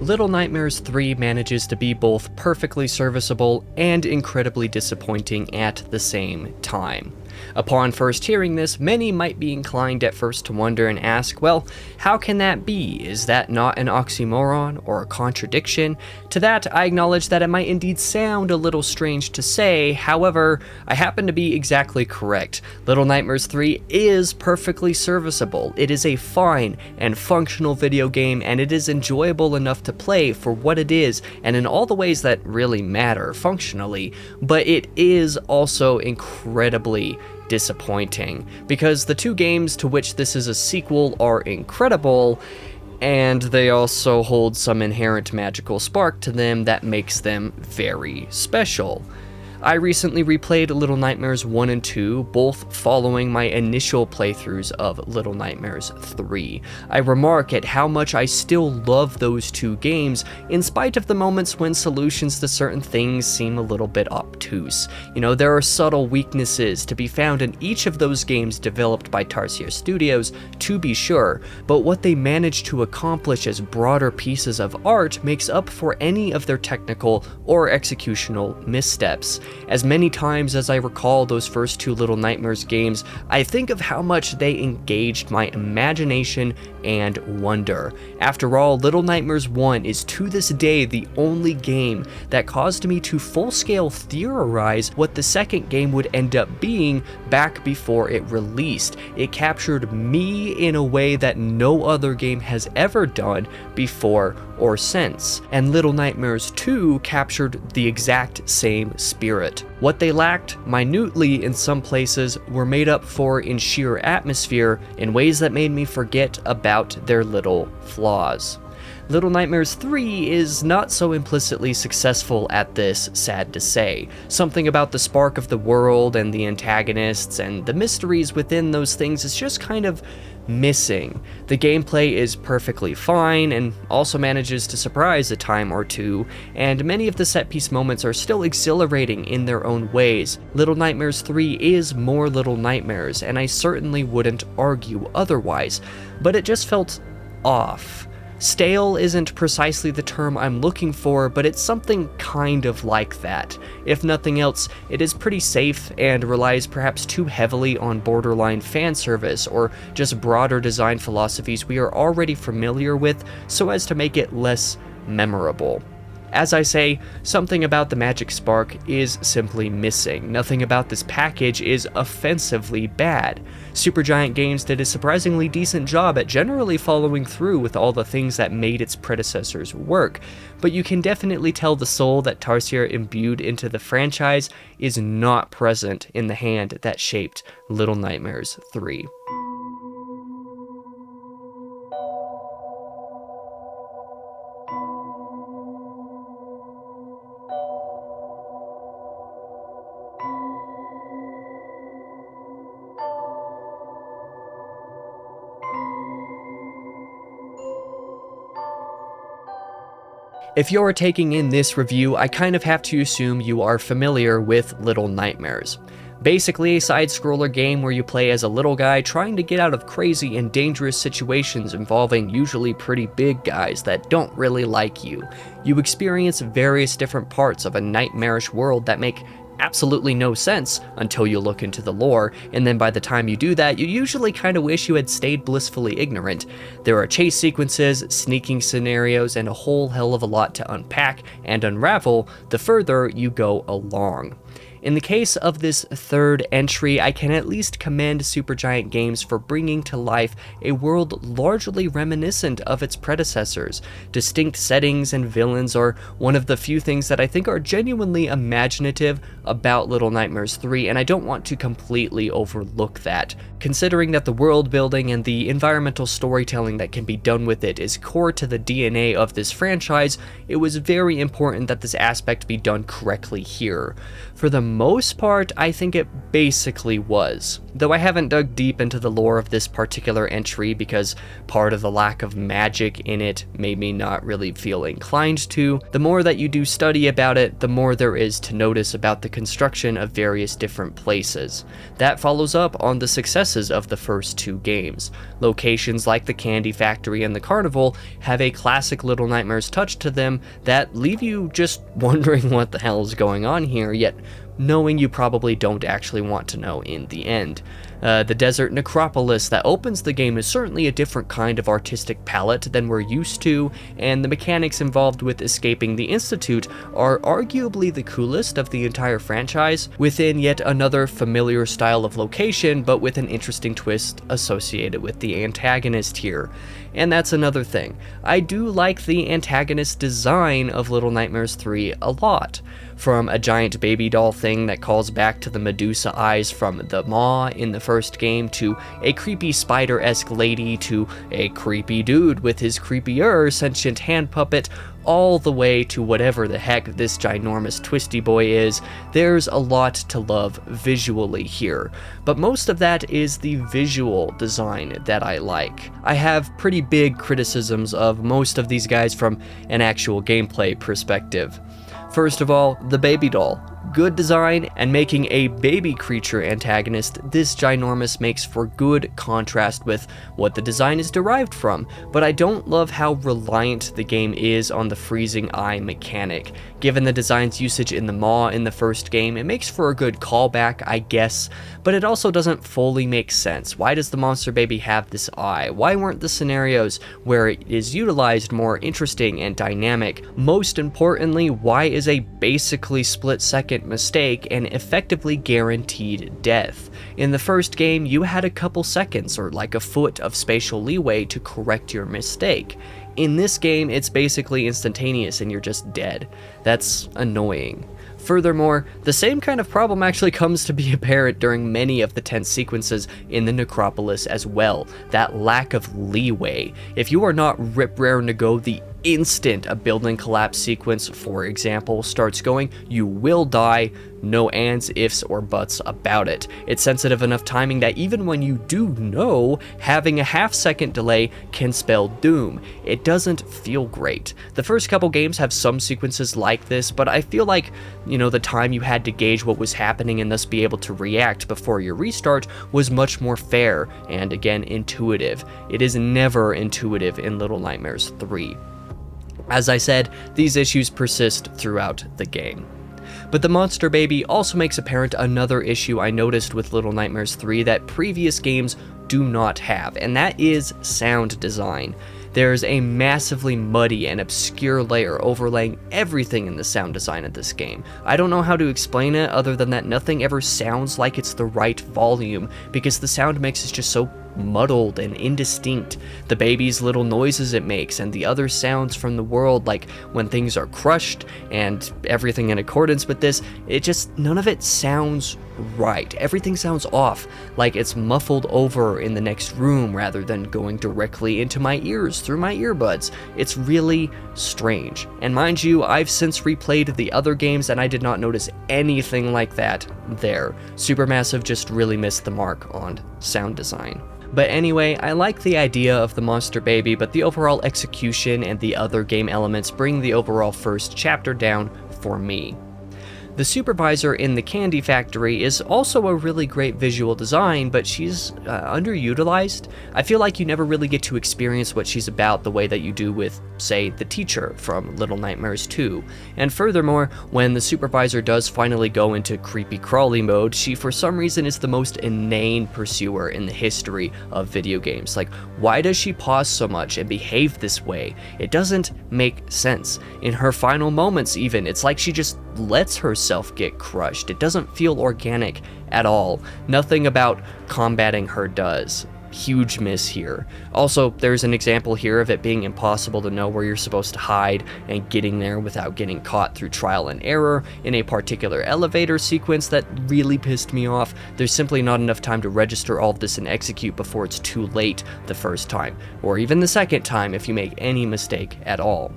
Little Nightmares 3 manages to be both perfectly serviceable and incredibly disappointing at the same time. Upon first hearing this, many might be inclined at first to wonder and ask, well, how can that be? Is that not an oxymoron or a contradiction? To that, I acknowledge that it might indeed sound a little strange to say, however, I happen to be exactly correct. Little Nightmares 3 is perfectly serviceable. It is a fine and functional video game, and it is enjoyable enough to play for what it is and in all the ways that really matter functionally, but it is also incredibly disappointing, because the two games to which this is a sequel are incredible, and they also hold some inherent magical spark to them that makes them very special. I recently replayed Little Nightmares 1 and 2, both following my initial playthroughs of Little Nightmares 3. I remark at how much I still love those two games, in spite of the moments when solutions to certain things seem a little bit obtuse. You know, there are subtle weaknesses to be found in each of those games developed by Tarsier Studios, to be sure, but what they manage to accomplish as broader pieces of art makes up for any of their technical or executional missteps. As many times as I recall those first two Little Nightmares games, I think of how much they engaged my imagination and wonder. After all, Little Nightmares 1 is to this day the only game that caused me to full-scale theorize what the second game would end up being back before it released. It captured me in a way that no other game has ever done before or since, and Little Nightmares 2 captured the exact same spirit. What they lacked, minutely in some places, were made up for in sheer atmosphere in ways that made me forget about their little flaws. Little Nightmares 3 is not so implicitly successful at this, sad to say. Something about the spark of the world and the antagonists and the mysteries within those things is just kind of missing. The gameplay is perfectly fine and also manages to surprise a time or two, and many of the set-piece moments are still exhilarating in their own ways. Little Nightmares 3 is more Little Nightmares, and I certainly wouldn't argue otherwise, but it just felt off. Stale isn't precisely the term I'm looking for, but it's something kind of like that. If nothing else, it is pretty safe and relies perhaps too heavily on borderline fan service or just broader design philosophies we are already familiar with so as to make it less memorable. As I say, something about the magic spark is simply missing. Nothing about this package is offensively bad. Supergiant Games did a surprisingly decent job at generally following through with all the things that made its predecessors work, but you can definitely tell the soul that Tarsier imbued into the franchise is not present in the hand that shaped Little Nightmares 3. If you're taking in this review, I kind of have to assume you are familiar with Little Nightmares. Basically a side-scroller game where you play as a little guy trying to get out of crazy and dangerous situations involving usually pretty big guys that don't really like you. You experience various different parts of a nightmarish world that make absolutely no sense until you look into the lore, and then by the time you do that, you usually kind of wish you had stayed blissfully ignorant. There are chase sequences, sneaking scenarios, and a whole hell of a lot to unpack and unravel the further you go along. In the case of this third entry, I can at least commend Supergiant Games for bringing to life a world largely reminiscent of its predecessors. Distinct settings and villains are one of the few things that I think are genuinely imaginative about Little Nightmares 3, and I don't want to completely overlook that. Considering that the world building and the environmental storytelling that can be done with it is core to the DNA of this franchise, it was very important that this aspect be done correctly here. For the most part, I think it basically was. Though I haven't dug deep into the lore of this particular entry because part of the lack of magic in it made me not really feel inclined to, the more that you do study about it, the more there is to notice about the construction of various different places. That follows up on the successes of the first two games. Locations like the Candy Factory and the Carnival have a classic Little Nightmares touch to them that leave you just wondering what the hell is going on here, yet knowing you probably don't actually want to know in the end. The desert necropolis that opens the game is certainly a different kind of artistic palette than we're used to, and the mechanics involved with escaping the Institute are arguably the coolest of the entire franchise, within yet another familiar style of location, but with an interesting twist associated with the antagonist here. And that's another thing. I do like the antagonist design of Little Nightmares 3 a lot. From a giant baby doll thing that calls back to the Medusa eyes from the Maw in the first game, to a creepy spider-esque lady, to a creepy dude with his creepier sentient hand puppet, all the way to whatever the heck this ginormous twisty boy is, there's a lot to love visually here. But most of that is the visual design that I like. I have pretty big criticisms of most of these guys from an actual gameplay perspective. First of all, the baby doll. Good design, and making a baby creature antagonist this ginormous makes for good contrast with what the design is derived from, but I don't love how reliant the game is on the freezing eye mechanic. Given the design's usage in the Maw in the first game, it makes for a good callback, I guess, but it also doesn't fully make sense. Why does the monster baby have this eye? Why weren't the scenarios where it is utilized more interesting and dynamic? Most importantly, why is a basically split-second mistake and effectively guaranteed death? In the first game, you had a couple seconds or like a foot of spatial leeway to correct your mistake. In this game, it's basically instantaneous and you're just dead. That's annoying. Furthermore, the same kind of problem actually comes to be apparent during many of the tense sequences in the Necropolis as well, that lack of leeway. If you are not rip-raring to go the instant a building collapse sequence, for example, starts going, you will die, no ands, ifs, or buts about it. It's sensitive enough timing that even when you do know, having a half-second delay can spell doom. It doesn't feel great. The first couple games have some sequences like this, but I feel like, the time you had to gauge what was happening and thus be able to react before your restart was much more fair and, again, intuitive. It is never intuitive in Little Nightmares 3. As I said, these issues persist throughout the game. But the monster baby also makes apparent another issue I noticed with Little Nightmares 3 that previous games do not have, and that is sound design. There's a massively muddy and obscure layer overlaying everything in the sound design of this game. I don't know how to explain it other than that nothing ever sounds like it's the right volume, because the sound mix is just so muddled and indistinct. The baby's little noises it makes and the other sounds from the world, like when things are crushed and everything in accordance with this, none of it sounds right. Everything sounds off, like it's muffled over in the next room rather than going directly into my ears through my earbuds. It's really strange. And mind you, I've since replayed the other games and I did not notice anything like that there. Supermassive just really missed the mark on sound design. But anyway, I like the idea of the monster baby, but the overall execution and the other game elements bring the overall first chapter down for me. The supervisor in the Candy Factory is also a really great visual design, but she's underutilized. I feel like you never really get to experience what she's about the way that you do with, say, the teacher from Little Nightmares 2. And furthermore, when the supervisor does finally go into creepy crawly mode, she for some reason is the most inane pursuer in the history of video games. Like, why does she pause so much and behave this way? It doesn't make sense. In her final moments even, it's like she just lets herself get crushed. It doesn't feel organic at all. Nothing about combating her does. Huge miss here. Also, there's an example here of it being impossible to know where you're supposed to hide and getting there without getting caught through trial and error in a particular elevator sequence that really pissed me off. There's simply not enough time to register all of this and execute before it's too late the first time, or even the second time if you make any mistake at all.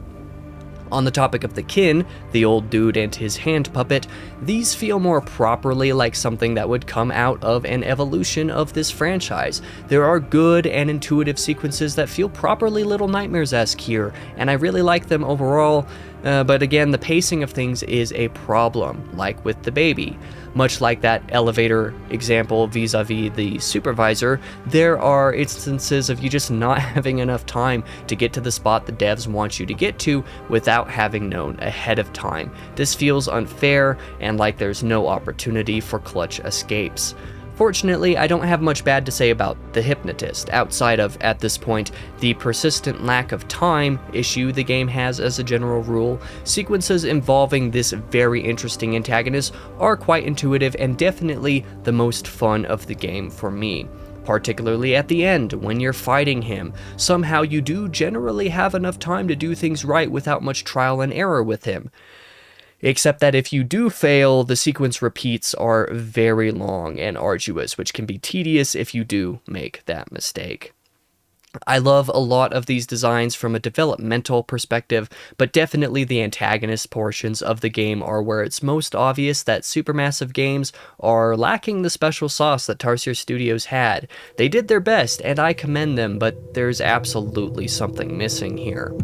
On the topic of the kin, the old dude and his hand puppet, these feel more properly like something that would come out of an evolution of this franchise. There are good and intuitive sequences that feel properly Little Nightmares-esque here, and I really like them overall, but again, the pacing of things is a problem, like with the baby. Much like that elevator example vis-a-vis the supervisor, there are instances of you just not having enough time to get to the spot the devs want you to get to without having known ahead of time. This feels unfair and like there's no opportunity for clutch escapes. Fortunately, I don't have much bad to say about The Hypnotist, outside of, at this point, the persistent lack of time issue the game has as a general rule. Sequences involving this very interesting antagonist are quite intuitive and definitely the most fun of the game for me. Particularly at the end, when you're fighting him. Somehow you do generally have enough time to do things right without much trial and error with him. Except that if you do fail, the sequence repeats are very long and arduous, which can be tedious if you do make that mistake. I love a lot of these designs from a developmental perspective, but definitely the antagonist portions of the game are where it's most obvious that Supermassive Games are lacking the special sauce that Tarsier Studios had. They did their best, and I commend them, but there's absolutely something missing here.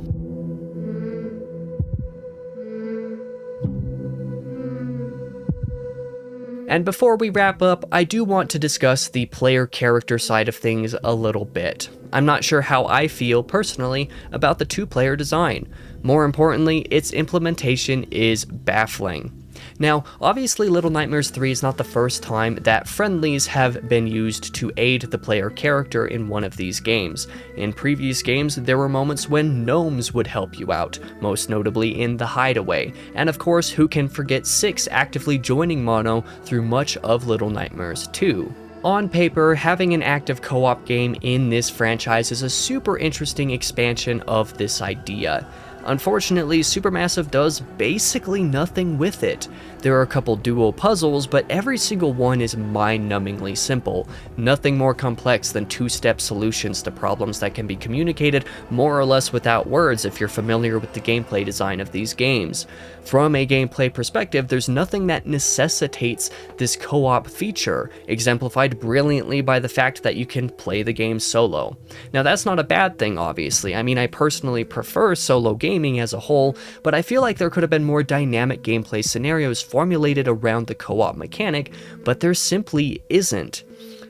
And before we wrap up, I do want to discuss the player character side of things a little bit. I'm not sure how I feel personally about the two-player design. More importantly, its implementation is baffling. Now, obviously Little Nightmares 3 is not the first time that friendlies have been used to aid the player character in one of these games. In previous games, there were moments when gnomes would help you out, most notably in The Hideaway, and of course, who can forget Six actively joining Mono through much of Little Nightmares 2. On paper, having an active co-op game in this franchise is a super interesting expansion of this idea. Unfortunately, Supermassive does basically nothing with it. There are a couple dual puzzles, but every single one is mind-numbingly simple. Nothing more complex than two-step solutions to problems that can be communicated more or less without words if you're familiar with the gameplay design of these games. From a gameplay perspective, there's nothing that necessitates this co-op feature, exemplified brilliantly by the fact that you can play the game solo. Now that's not a bad thing, obviously. I mean, I personally prefer solo gaming as a whole, but I feel like there could have been more dynamic gameplay scenarios formulated around the co-op mechanic, but there simply isn't.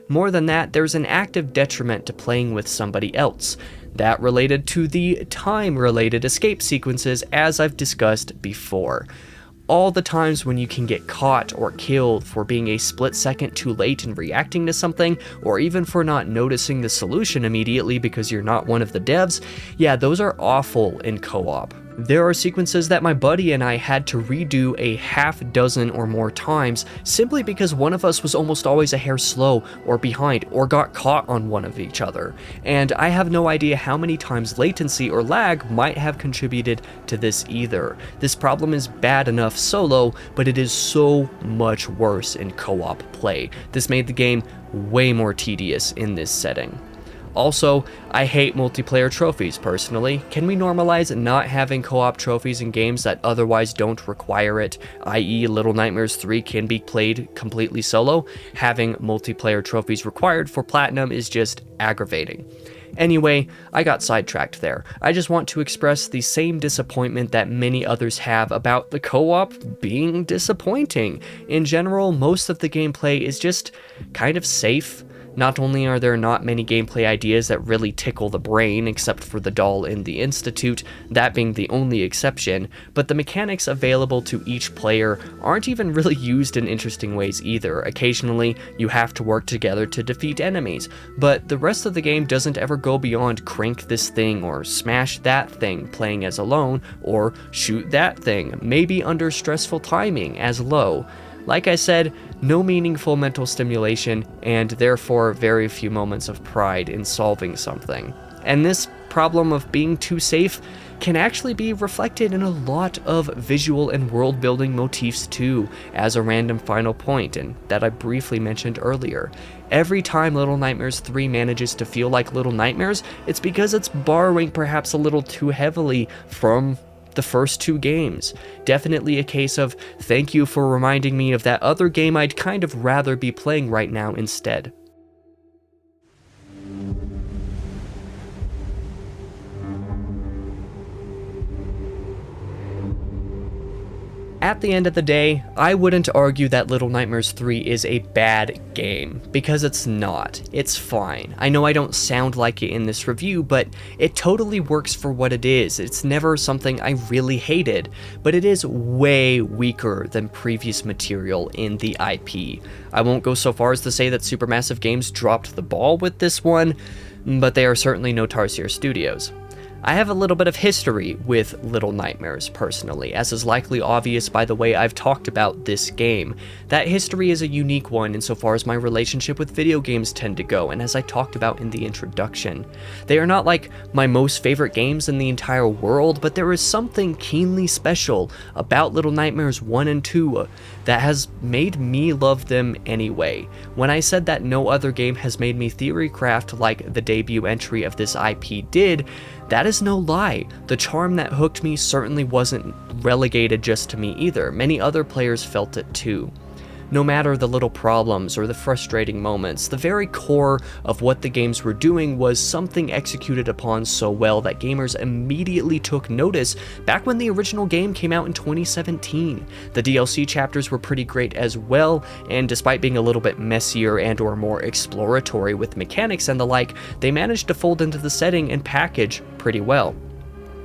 More than that, there's an active detriment to playing with somebody else. That related to the time-related escape sequences, as I've discussed before. All the times when you can get caught or killed for being a split second too late in reacting to something, or even for not noticing the solution immediately because you're not one of the devs, yeah, those are awful in co-op. There are sequences that my buddy and I had to redo a half dozen or more times simply because one of us was almost always a hair slow or behind or got caught on one of each other, and I have no idea how many times latency or lag might have contributed to this either. This problem is bad enough solo, but it is so much worse in co-op play. This made the game way more tedious in this setting. Also, I hate multiplayer trophies personally. Can we normalize not having co-op trophies in games that otherwise don't require it, i.e. Little Nightmares 3 can be played completely solo? Having multiplayer trophies required for Platinum is just aggravating. Anyway, I got sidetracked there. I just want to express the same disappointment that many others have about the co-op being disappointing. In general, most of the gameplay is just kind of safe. Not only are there not many gameplay ideas that really tickle the brain, except for the doll in the Institute, that being the only exception, but the mechanics available to each player aren't even really used in interesting ways either. Occasionally, you have to work together to defeat enemies, but the rest of the game doesn't ever go beyond crank this thing or smash that thing playing as alone, or shoot that thing, maybe under stressful timing as low. Like I said, no meaningful mental stimulation, and therefore very few moments of pride in solving something. And this problem of being too safe can actually be reflected in a lot of visual and world-building motifs too, as a random final point, and that I briefly mentioned earlier. Every time Little Nightmares 3 manages to feel like Little Nightmares, it's because it's borrowing perhaps a little too heavily from the first 2 games. Definitely a case of thank you for reminding me of that other game I'd kind of rather be playing right now instead. At the end of the day, I wouldn't argue that Little Nightmares 3 is a bad game, because it's not. It's fine. I know I don't sound like it in this review, but it totally works for what it is. It's never something I really hated, but it is way weaker than previous material in the IP. I won't go so far as to say that Supermassive Games dropped the ball with this one, but they are certainly no Tarsier Studios. I have a little bit of history with Little Nightmares, personally, as is likely obvious by the way I've talked about this game. That history is a unique one insofar as my relationship with video games tend to go, and as I talked about in the introduction. They are not like my most favorite games in the entire world, but there is something keenly special about Little Nightmares 1 and 2 that has made me love them anyway. When I said that no other game has made me theorycraft like the debut entry of this IP did, that is no lie. The charm that hooked me certainly wasn't relegated just to me either. Many other players felt it too. No matter the little problems or the frustrating moments, the very core of what the games were doing was something executed upon so well that gamers immediately took notice back when the original game came out in 2017. The DLC chapters were pretty great as well, and despite being a little bit messier and or more exploratory with mechanics and the like, they managed to fold into the setting and package pretty well.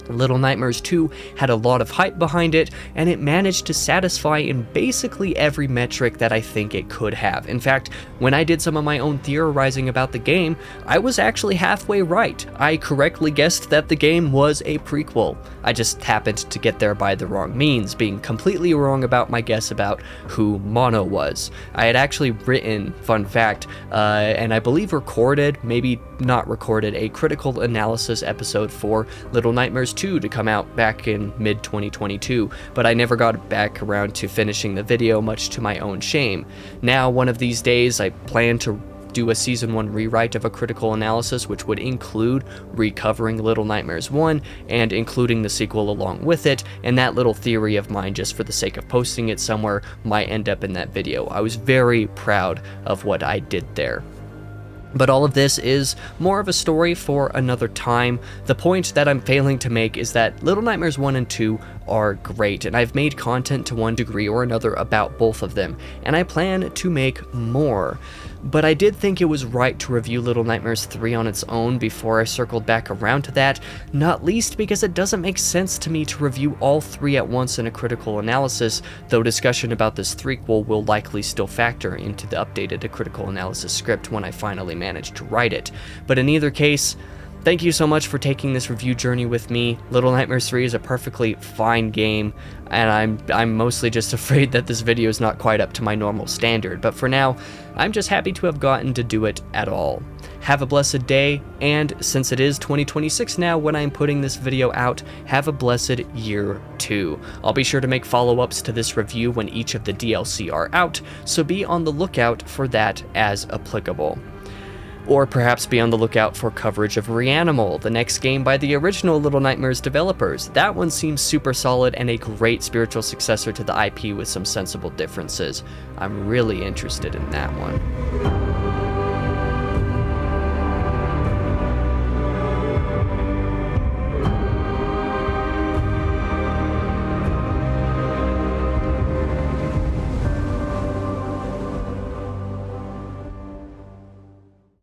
Little Nightmares 2 had a lot of hype behind it, and it managed to satisfy in basically every metric that I think it could have. In fact, when I did some of my own theorizing about the game, I was actually halfway right. I correctly guessed that the game was a prequel. I just happened to get there by the wrong means, being completely wrong about my guess about who Mono was. I had actually written, fun fact, and I believe recorded, maybe not recorded, a critical analysis episode for Little Nightmares 2 to come out back in mid-2022, but I never got back around to finishing the video, much to my own shame. Now, one of these days, I plan to do a Season 1 rewrite of a critical analysis, which would include recovering Little Nightmares 1 and including the sequel along with it, and that little theory of mine, just for the sake of posting it somewhere, might end up in that video. I was very proud of what I did there. But all of this is more of a story for another time. The point that I'm failing to make is that Little Nightmares 1 and 2 are great, and I've made content to one degree or another about both of them, and I plan to make more. But I did think it was right to review Little Nightmares 3 on its own before I circled back around to that, not least because it doesn't make sense to me to review all 3 at once in a critical analysis, though discussion about this threequel will likely still factor into the updated critical analysis script when I finally manage to write it. But in either case, thank you so much for taking this review journey with me. Little Nightmares 3 is a perfectly fine game, and I'm mostly just afraid that this video is not quite up to my normal standard, but for now, I'm just happy to have gotten to do it at all. Have a blessed day, and since it is 2026 now when I'm putting this video out, have a blessed year too. I'll be sure to make follow-ups to this review when each of the DLC are out, so be on the lookout for that as applicable. Or perhaps be on the lookout for coverage of Reanimal, the next game by the original Little Nightmares developers. That one seems super solid and a great spiritual successor to the IP with some sensible differences. I'm really interested in that one.